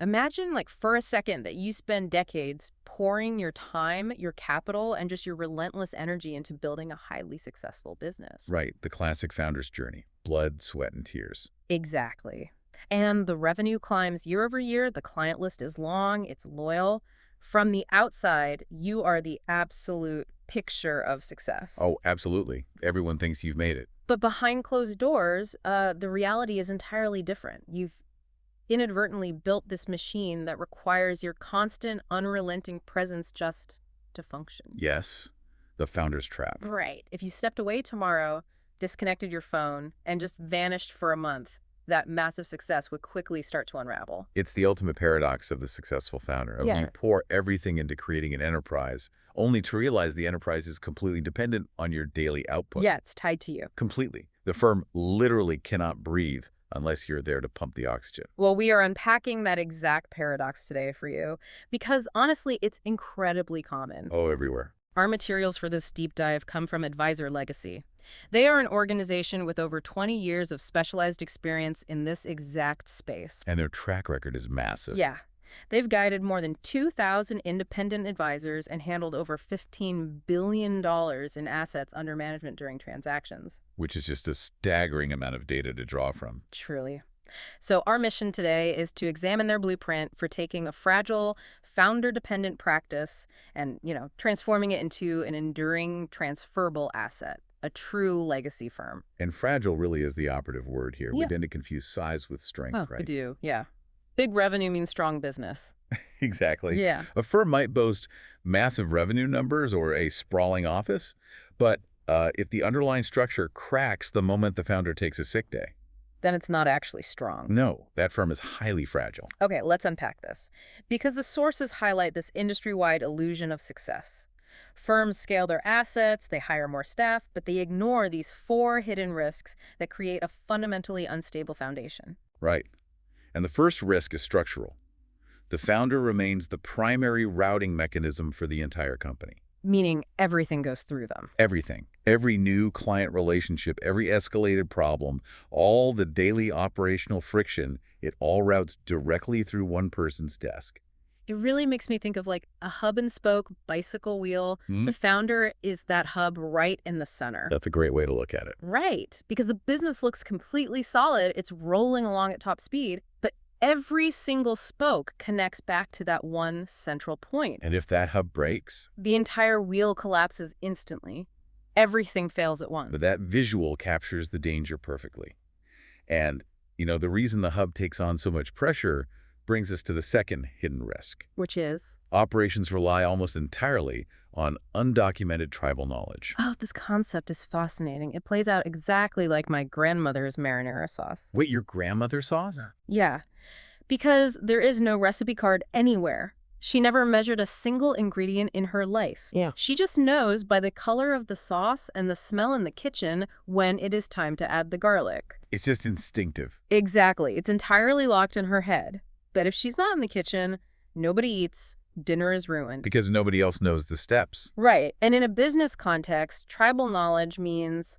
Imagine, like, for a second that you spend decades pouring your time, your capital, and just your relentless energy into building a highly successful business. Right, the classic founder's journey. Blood, sweat, and tears. Exactly. And the revenue climbs year over year. The client list is long, it's loyal. From the outside, you are the absolute picture of success. Oh, absolutely. Everyone thinks you've made it. But behind closed doors, the reality is entirely different. You've inadvertently built this machine that requires your constant, unrelenting presence just to function. Yes, the founder's trap. Right. If you stepped away tomorrow, disconnected your phone, and just vanished for a month, that massive success would quickly start to unravel. It's the ultimate paradox of the successful founder. Yeah. You pour everything into creating an enterprise, only to realize the enterprise is completely dependent on your daily output. Yeah, it's tied to you. Completely. The firm literally cannot breathe unless you're there to pump the oxygen. Well, we are unpacking that exact paradox today for you because honestly, it's incredibly common. Oh, everywhere. Our materials for this deep dive come from Advisor Legacy. They are an organization with over 20 years of specialized experience in this exact space. And their track record is massive. Yeah. They've guided more than 2,000 independent advisors and handled over $15 billion in assets under management during transactions. Which is just a staggering amount of data to draw from. Truly. So our mission today is to examine their blueprint for taking a fragile, founder-dependent practice and, transforming it into an enduring, transferable asset, a true legacy firm. And fragile really is the operative word here. We Yeah. tend to confuse size with strength, Oh, right? we do, yeah. Big revenue means strong business. Exactly. Yeah. A firm might boast massive revenue numbers or a sprawling office, but if the underlying structure cracks the moment the founder takes a sick day, Then it's not actually strong. no, that firm is highly fragile. Okay, let's unpack this. Because the sources highlight this industry-wide illusion of success. Firms scale their assets, they hire more staff, but they ignore these 4 hidden risks that create a fundamentally unstable foundation. Right. And the first risk is structural. The founder remains the primary routing mechanism for the entire company. Meaning everything goes through them. Everything. Every new client relationship, every escalated problem, all the daily operational friction, it all routes directly through one person's desk. It really makes me think of like a hub and spoke bicycle wheel. The founder is that hub right in the center. That's a great way to look at it. Right, because the business looks completely solid. It's rolling along at top speed, but every single spoke connects back to that one central point. And if that hub breaks, The entire wheel collapses instantly. Everything fails at once. but that visual captures the danger perfectly. And, the reason the hub takes on so much pressure brings us to the second hidden risk. Which is, Operations rely almost entirely on undocumented tribal knowledge. oh, this concept is fascinating. It plays out exactly like my grandmother's marinara sauce. Wait, your grandmother's sauce? Yeah, because there is no recipe card anywhere. She never measured a single ingredient in her life. Yeah. She just knows by the color of the sauce and the smell in the kitchen when it is time to add the garlic. It's just instinctive. Exactly. It's entirely locked in her head. But if she's not in the kitchen, nobody eats, dinner is ruined. Because nobody else knows the steps. Right. And in a business context, tribal knowledge means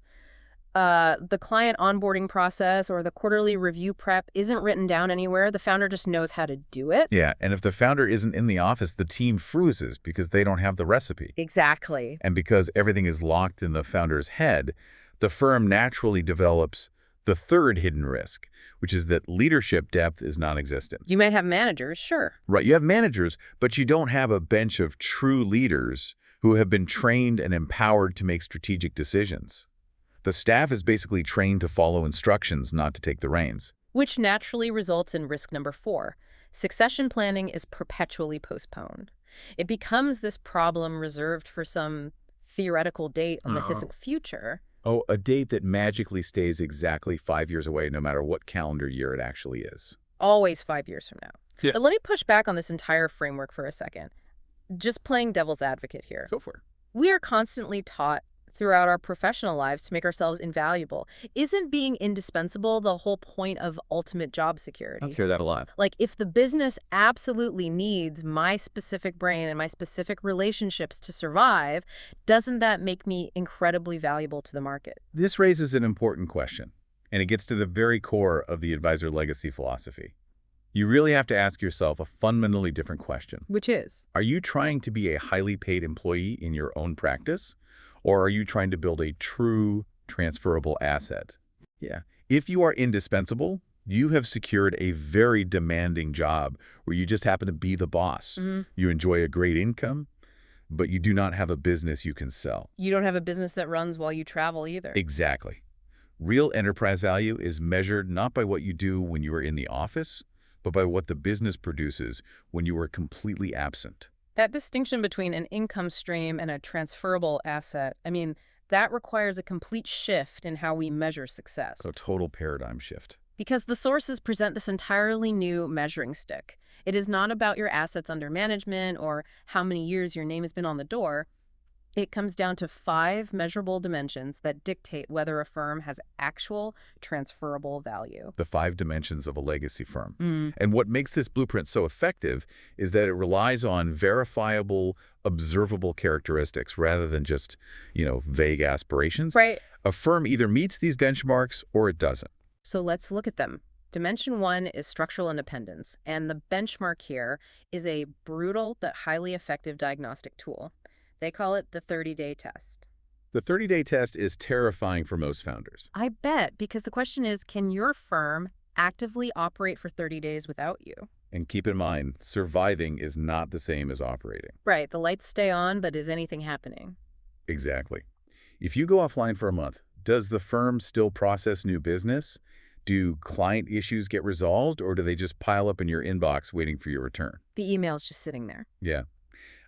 the client onboarding process or the quarterly review prep isn't written down anywhere. The founder just knows how to do it. Yeah, and if the founder isn't in the office, the team freezes because they don't have the recipe. Exactly. And because everything is locked in the founder's head, the firm naturally develops the third hidden risk, which is that leadership depth is non-existent. You might have managers, sure. Right, you have managers, but you don't have a bench of true leaders who have been trained and empowered to make strategic decisions. The staff is basically trained to follow instructions, not to take the reins. Which naturally results in risk number 4. Succession planning is perpetually postponed. It becomes this problem reserved for some theoretical date in the distant future. Oh, a date that magically stays exactly 5 years away, no matter what calendar year it actually is. Always 5 years from now. Yeah. But let me push back on this entire framework for a second. Just playing devil's advocate here. Go for it. We are constantly taught throughout our professional lives to make ourselves invaluable. Isn't being indispensable the whole point of ultimate job security? I hear that a lot. Like, if the business absolutely needs my specific brain and my specific relationships to survive, doesn't that make me incredibly valuable to the market? This raises an important question, and it gets to the very core of the advisor legacy philosophy. You really have to ask yourself a fundamentally different question. Which is? Are you trying to be a highly paid employee in your own practice? Or are you trying to build a true transferable asset? Yeah. If you are indispensable, you have secured a very demanding job where you just happen to be the boss. You enjoy a great income, but you do not have a business you can sell. You don't have a business that runs while you travel either. Exactly. Real enterprise value is measured not by what you do when you are in the office, but by what the business produces when you are completely absent. That distinction between an income stream and a transferable asset, I mean, that requires a complete shift in how we measure success. So total paradigm shift. Because the sources present this entirely new measuring stick. It is not about your assets under management or how many years your name has been on the door. It comes down to 5 measurable dimensions that dictate whether a firm has actual transferable value. The 5 dimensions of a legacy firm. And what makes this blueprint so effective is that it relies on verifiable, observable characteristics rather than just, vague aspirations. Right. A firm either meets these benchmarks or it doesn't. So let's look at them. Dimension 1 is structural independence, and the benchmark here is a brutal but highly effective diagnostic tool. They call it the 30-day test. The 30-day test is terrifying for most founders. I bet, because the question is, can your firm actively operate for 30 days without you? And keep in mind, surviving is not the same as operating. Right, the lights stay on, but is anything happening? Exactly. If you go offline for a month, does the firm still process new business? Do client issues get resolved, or do they just pile up in your inbox waiting for your return? The email's just sitting there. Yeah.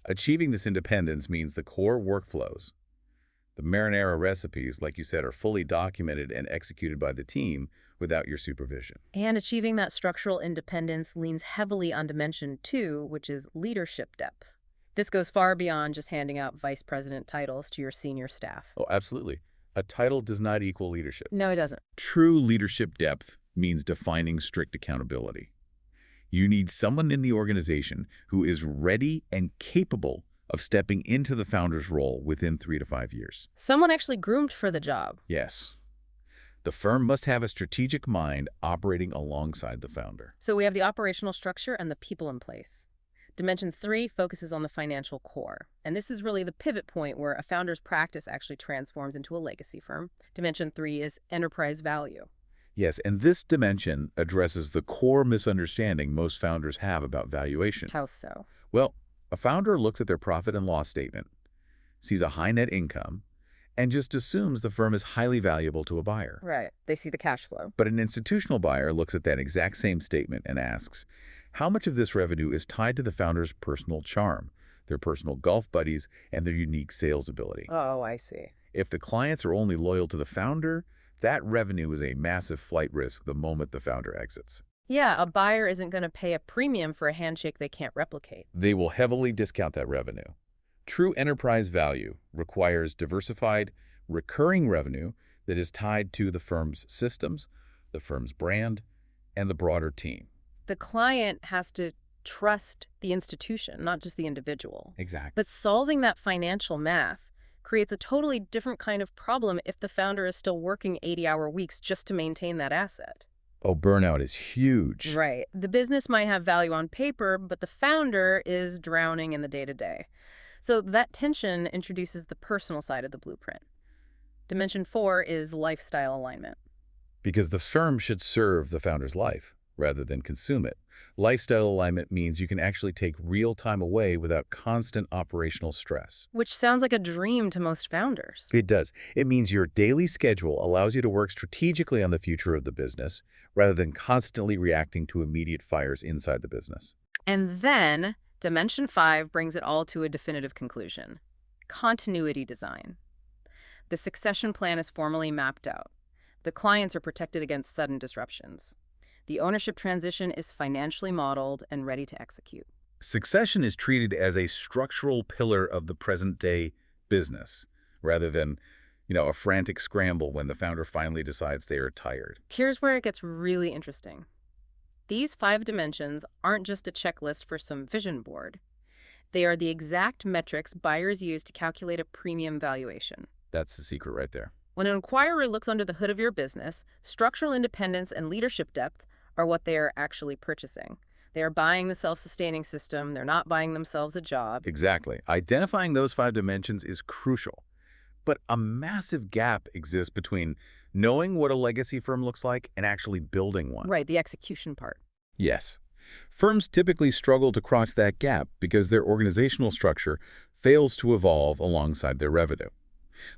Achieving this independence means the core workflows, the marinara recipes, like you said, are fully documented and executed by the team without your supervision. And achieving that structural independence leans heavily on dimension 2, which is leadership depth. This goes far beyond just handing out vice president titles to your senior staff. Oh, absolutely. A title does not equal leadership. No, it doesn't. True leadership depth means defining strict accountability. You need someone in the organization who is ready and capable of stepping into the founder's role within 3 to 5 years. Someone actually groomed for the job. Yes. The firm must have a strategic mind operating alongside the founder. So we have the operational structure and the people in place. Dimension 3 focuses on the financial core. And this is really the pivot point where a founder's practice actually transforms into a legacy firm. Dimension 3 is enterprise value. Yes, and this dimension addresses the core misunderstanding most founders have about valuation. How so? Well, a founder looks at their profit and loss statement, sees a high net income, and just assumes the firm is highly valuable to a buyer. Right. They see the cash flow. But an institutional buyer looks at that exact same statement and asks, how much of this revenue is tied to the founder's personal charm, their personal golf buddies, and their unique sales ability? Oh, I see. If the clients are only loyal to the founder, that revenue is a massive flight risk the moment the founder exits. Yeah, a buyer isn't going to pay a premium for a handshake they can't replicate. They will heavily discount that revenue. True enterprise value requires diversified, recurring revenue that is tied to the firm's systems, the firm's brand, and the broader team. The client has to trust the institution, not just the individual. Exactly. But solving that financial math creates a totally different kind of problem if the founder is still working 80-hour weeks just to maintain that asset. Oh, burnout is huge. Right. The business might have value on paper, but the founder is drowning in the day-to-day. So that tension introduces the personal side of the blueprint. Dimension 4 is lifestyle alignment. Because the firm should serve the founder's life rather than consume it. Lifestyle alignment means you can actually take real time away without constant operational stress. Which sounds like a dream to most founders. It does. It means your daily schedule allows you to work strategically on the future of the business rather than constantly reacting to immediate fires inside the business. And then Dimension 5 brings it all to a definitive conclusion. Continuity design. The succession plan is formally mapped out. The clients are protected against sudden disruptions. The ownership transition is financially modeled and ready to execute. Succession is treated as a structural pillar of the present-day business, rather than, a frantic scramble when the founder finally decides they are tired. Here's where it gets really interesting. These 5 dimensions aren't just a checklist for some vision board. They are the exact metrics buyers use to calculate a premium valuation. That's the secret right there. When an acquirer looks under the hood of your business, structural independence and leadership depth are what they are actually purchasing. They're buying the self-sustaining system. They're not buying themselves a job. Exactly. Identifying those 5 dimensions is crucial. But a massive gap exists between knowing what a legacy firm looks like and actually building one. Right, the execution part. Yes. Firms typically struggle to cross that gap because their organizational structure fails to evolve alongside their revenue.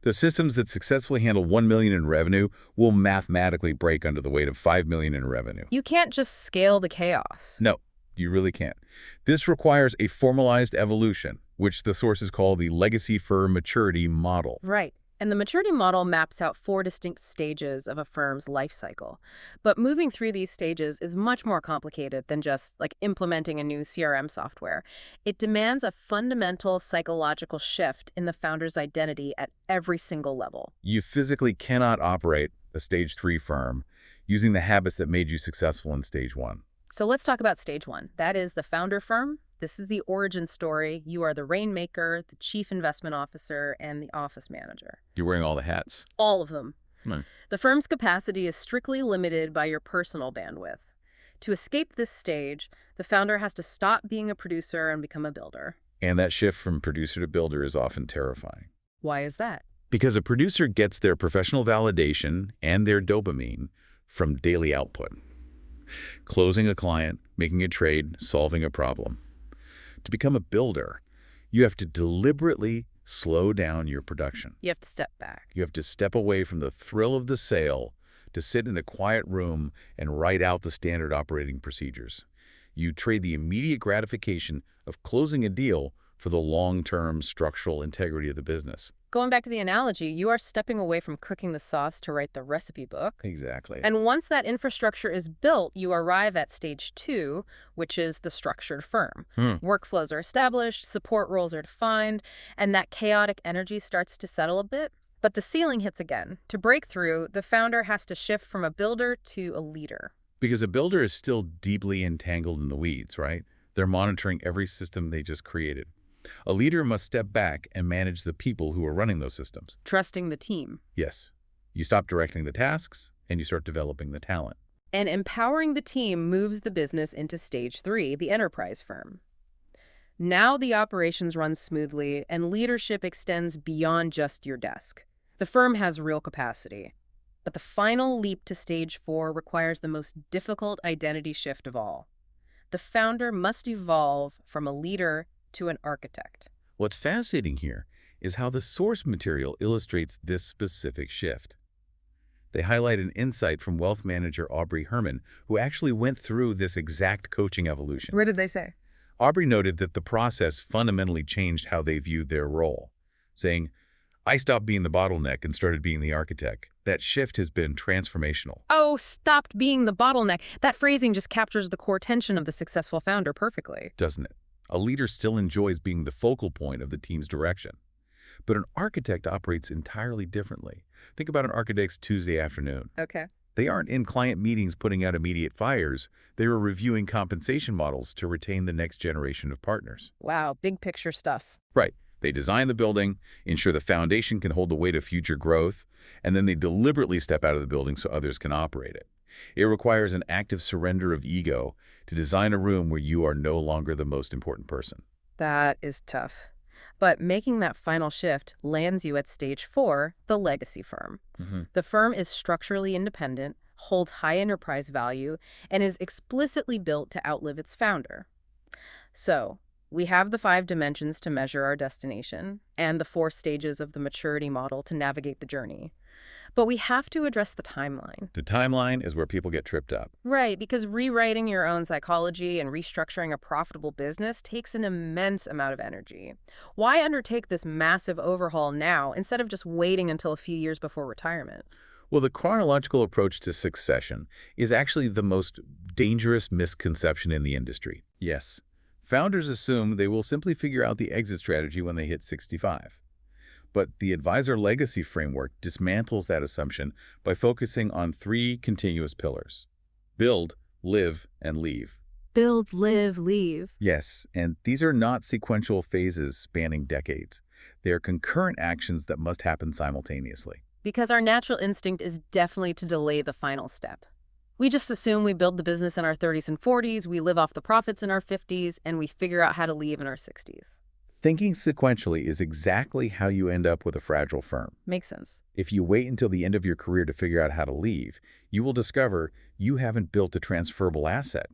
The systems that successfully handle 1 million in revenue will mathematically break under the weight of 5 million in revenue. You can't just scale the chaos. No, you really can't. This requires a formalized evolution, which the sources call the legacy firm maturity model. Right. And the maturity model maps out 4 distinct stages of a firm's life cycle. But moving through these stages is much more complicated than just like implementing a new CRM software. It demands a fundamental psychological shift in the founder's identity at every single level. You physically cannot operate a stage 3 firm using the habits that made you successful in stage 1. So let's talk about stage 1. That is the founder firm. This is the origin story. You are the rainmaker, the chief investment officer, and the office manager. You're wearing all the hats. All of them. Hmm. The firm's capacity is strictly limited by your personal bandwidth. To escape this stage, the founder has to stop being a producer and become a builder. And that shift from producer to builder is often terrifying. Why is that? Because a producer gets their professional validation and their dopamine from daily output. Closing a client, making a trade, solving a problem. To become a builder, you have to deliberately slow down your production. You have to step back. You have to step away from the thrill of the sale to sit in a quiet room and write out the standard operating procedures. You trade the immediate gratification of closing a deal for the long-term structural integrity of the business. Going back to the analogy, you are stepping away from cooking the sauce to write the recipe book. Exactly. And once that infrastructure is built, you arrive at stage 2, which is the structured firm. Workflows are established, support roles are defined, and that chaotic energy starts to settle a bit. But the ceiling hits again. To break through, the founder has to shift from a builder to a leader. Because a builder is still deeply entangled in the weeds, right? They're monitoring every system they just created. A leader must step back and manage the people who are running those systems. Trusting the team. Yes. You stop directing the tasks, and you start developing the talent. And empowering the team moves the business into stage 3, the enterprise firm. Now the operations run smoothly, and leadership extends beyond just your desk. The firm has real capacity. But the final leap to stage 4 requires the most difficult identity shift of all. The founder must evolve from a leader to an architect. What's fascinating here is how the source material illustrates this specific shift. They highlight an insight from wealth manager Aubrey Herman, who actually went through this exact coaching evolution. What did they say? Aubrey noted that the process fundamentally changed how they viewed their role, saying, "I stopped being the bottleneck and started being the architect. That shift has been transformational." Oh, stopped being the bottleneck. That phrasing just captures the core tension of the successful founder perfectly. Doesn't it? A leader still enjoys being the focal point of the team's direction. But an architect operates entirely differently. Think about an architect's Tuesday afternoon. Okay. They aren't in client meetings putting out immediate fires. They are reviewing compensation models to retain the next generation of partners. Wow, big picture stuff. Right. They design the building, ensure the foundation can hold the weight of future growth, and then they deliberately step out of the building so others can operate it. It requires an active surrender of ego to design a room where you are no longer the most important person. That is tough. But making that final shift lands you at stage 4, the legacy firm. The firm is structurally independent, holds high enterprise value, and is explicitly built to outlive its founder. So, we have the 5 dimensions to measure our destination and the 4 stages of the maturity model to navigate the journey. But we have to address the timeline. The timeline is where people get tripped up. Right, because rewriting your own psychology and restructuring a profitable business takes an immense amount of energy. Why undertake this massive overhaul now instead of just waiting until a few years before retirement? Well, the chronological approach to succession is actually the most dangerous misconception in the industry. Yes, founders assume they will simply figure out the exit strategy when they hit 65. But the advisor legacy framework dismantles that assumption by focusing on 3 continuous pillars: build, live, and leave. Build, live, leave. Yes, and these are not sequential phases spanning decades. They are concurrent actions that must happen simultaneously. Because our natural instinct is definitely to delay the final step. We just assume we build the business in our 30s and 40s, we live off the profits in our 50s, and we figure out how to leave in our 60s. Thinking sequentially is exactly how you end up with a fragile firm. Makes sense. If you wait until the end of your career to figure out how to leave, you will discover you haven't built a transferable asset.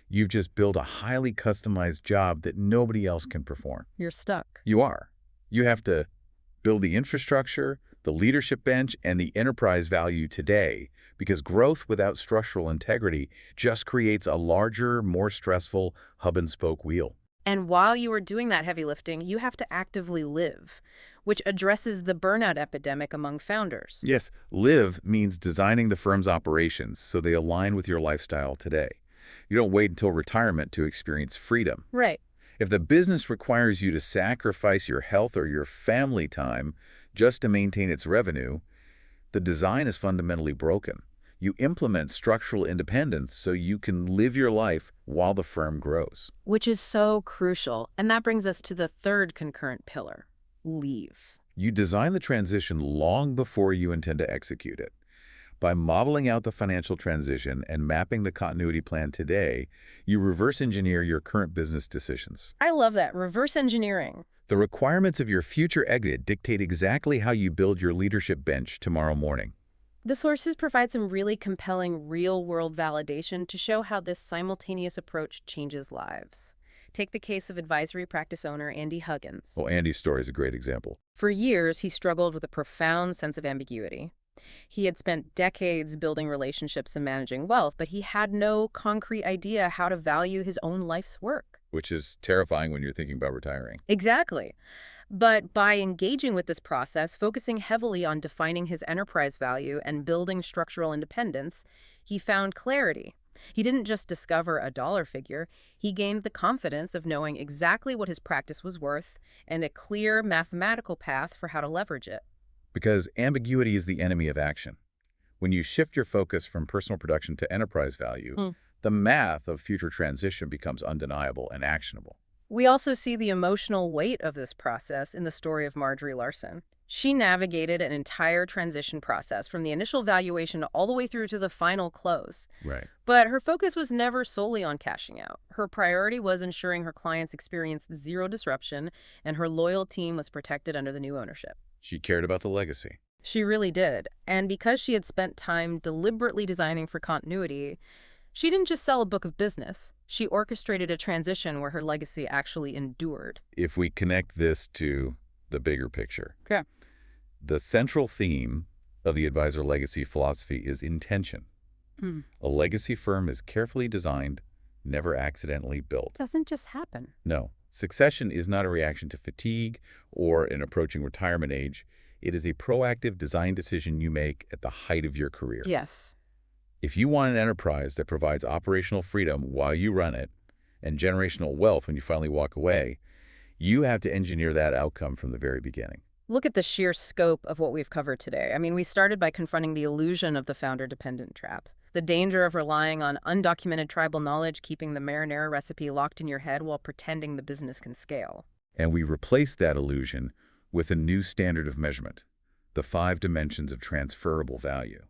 You've just built a highly customized job that nobody else can perform. You're stuck. You are. You have to build the infrastructure, the leadership bench, and the enterprise value today, because growth without structural integrity just creates a larger, more stressful hub-and-spoke wheel. And while you are doing that heavy lifting, you have to actively live, which addresses the burnout epidemic among founders. Yes, live means designing the firm's operations so they align with your lifestyle today. You don't wait until retirement to experience freedom. Right. If the business requires you to sacrifice your health or your family time just to maintain its revenue, the design is fundamentally broken. You implement structural independence so you can live your life while the firm grows. Which is so crucial. And that brings us to the third concurrent pillar, leave. You design the transition long before you intend to execute it. By modeling out the financial transition and mapping the continuity plan today, you reverse engineer your current business decisions. I love that. Reverse engineering. The requirements of your future exit dictate exactly how you build your leadership bench tomorrow morning. The sources provide some really compelling real-world validation to show how this simultaneous approach changes lives. Take the case of advisory practice owner Andy Huggins. Well, Andy's story is a great example. For years, he struggled with a profound sense of ambiguity. He had spent decades building relationships and managing wealth, but he had no concrete idea how to value his own life's work. Which is terrifying when you're thinking about retiring. Exactly. But by engaging with this process, focusing heavily on defining his enterprise value and building structural independence, he found clarity. He didn't just discover a dollar figure, he gained the confidence of knowing exactly what his practice was worth and a clear mathematical path for how to leverage it. Because ambiguity is the enemy of action. When you shift your focus from personal production to enterprise value, the math of future transition becomes undeniable and actionable. We also see the emotional weight of this process in the story of Marjorie Larson. She navigated an entire transition process from the initial valuation all the way through to the final close. Right. But her focus was never solely on cashing out. Her priority was ensuring her clients experienced zero disruption and her loyal team was protected under the new ownership. She cared about the legacy. She really did. And because she had spent time deliberately designing for continuity, she didn't just sell a book of business. She orchestrated a transition where her legacy actually endured. If we connect this to the bigger picture, Okay. the central theme of the advisor legacy philosophy is intention. A legacy firm is carefully designed, never accidentally built. Doesn't just happen. No, succession is not a reaction to fatigue or an approaching retirement age. It is a proactive design decision you make at the height of your career. Yes. If you want an enterprise that provides operational freedom while you run it and generational wealth when you finally walk away, you have to engineer that outcome from the very beginning. Look at the sheer scope of what we've covered today. I mean, we started by confronting the illusion of the founder-dependent trap, the danger of relying on undocumented tribal knowledge, keeping the marinara recipe locked in your head while pretending the business can scale. And we replaced that illusion with a new standard of measurement, the 5 dimensions of transferable value.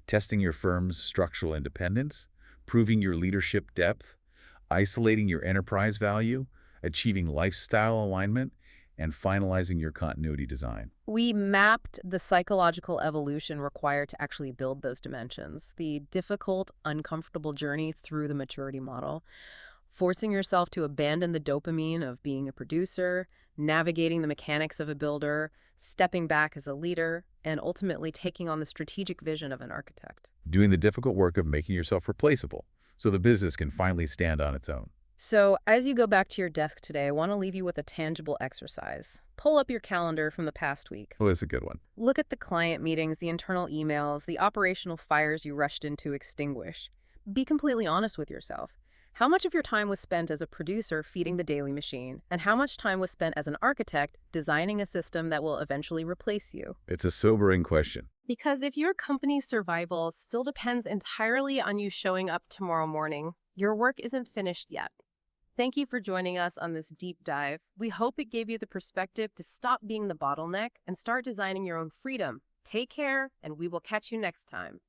Testing your firm's structural independence, proving your leadership depth, isolating your enterprise value, achieving lifestyle alignment, and finalizing your continuity design. We mapped the psychological evolution required to actually build those dimensions, the difficult, uncomfortable journey through the maturity model, forcing yourself to abandon the dopamine of being a producer, navigating the mechanics of a builder, stepping back as a leader, and ultimately taking on the strategic vision of an architect. Doing the difficult work of making yourself replaceable so the business can finally stand on its own. So as you go back to your desk today, I want to leave you with a tangible exercise. Pull up your calendar from the past week. Well, that's a good one. Look at the client meetings, the internal emails, the operational fires you rushed in to extinguish. Be completely honest with yourself. How much of your time was spent as a producer feeding the daily machine, and how much time was spent as an architect designing a system that will eventually replace you? It's a sobering question. Because if your company's survival still depends entirely on you showing up tomorrow morning, your work isn't finished yet. Thank you for joining us on this deep dive. We hope it gave you the perspective to stop being the bottleneck and start designing your own freedom. Take care, and we will catch you next time.